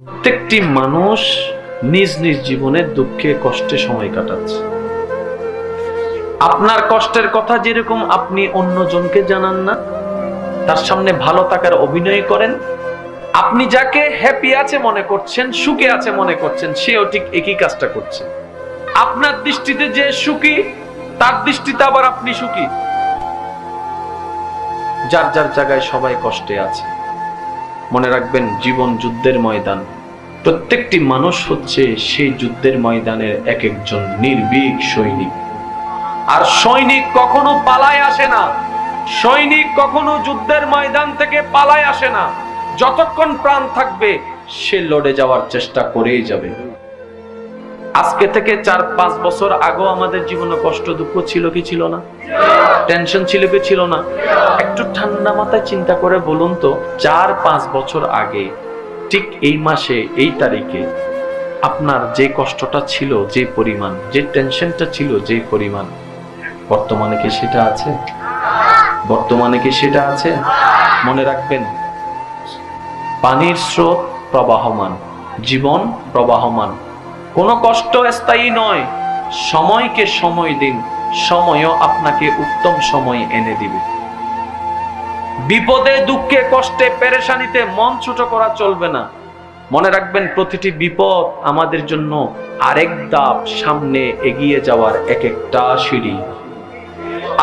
প্রত্যেকটি মানুষ নিজ নিজ জীবনে দুঃখে কষ্টে সময় কাটাচ্ছে। আপনার কষ্টের কথা যেরকম আপনি অন্যজনকে জানান না, তার সামনে ভালো থাকার অভিনয় করেন, আপনি যাকে হ্যাপি আছে মনে করছেন, সুখে আছে মনে করছেন, সেও ঠিক একই কাজটা করছে। আপনার দৃষ্টিতে যে সুখী, তার দৃষ্টিতে আবার আপনি সুখী। যার যার জায়গায় সবাই কষ্টে আছে। মনে রাখবেন, জীবন যুদ্ধের ময়দান। প্রত্যেকটি মানুষ হচ্ছে সেই যুদ্ধের ময়দানের এক একজন নির্ভীক সৈনিক। আর সৈনিক কখনো পালায় আসে না, সৈনিক কখনো যুদ্ধের ময়দান থেকে পালায় আসে না। যতক্ষণ প্রাণ থাকবে সে লড়ে যাওয়ার চেষ্টা করেই যাবে। আজকে থেকে 4-5 বছর আগেও আমাদের জীবনে কষ্ট দুঃখ ছিল কি ছিল না? টেনশন ছিল কি ছিল না? একটু ঠান্ডা মাথায় চিন্তা করে বলুন তো, 4-5 বছর আগে ঠিক এই মাসে এই তারিখে আপনার যে কষ্টটা ছিল, যে পরিমাণ, যে টেনশনটা ছিল, যে পরিমাণ, বর্তমানে কি সেটা আছে? বর্তমানে কি সেটা আছে? মনে রাখবেন, পানির স্রোত প্রবাহমান, জীবন প্রবাহমান। কোনো কষ্ট স্থায়ী নয়। সময়কে সময় দিন, সময়ও আপনাকে উত্তম সময় এনে দিবে। বিপদে দুঃখে কষ্টে পেরেশানিতে মন ছোট করা চলবে না। মনে রাখবেন, প্রতিটি বিপদ আমাদের জন্য আরেক ধাপ সামনে এগিয়ে যাওয়ার এক একটা সিঁড়ি।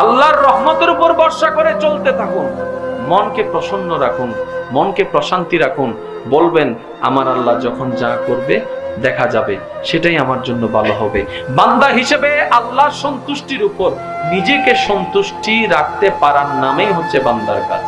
আল্লাহর রহমতের উপর ভরসা করে চলতে থাকুন। মনকে প্রসন্ন রাখুন, মনকে প্রশান্তি রাখুন। বলবেন, আমার আল্লাহ যখন যা করবে দেখা যাবে, সেটাই আমার জন্য ভালো হবে। বান্দা হিসেবে আল্লাহর সন্তুষ্টির উপর নিজেকে সন্তুষ্টি রাখতে পারার নামেই হচ্ছে বান্দার কাজ।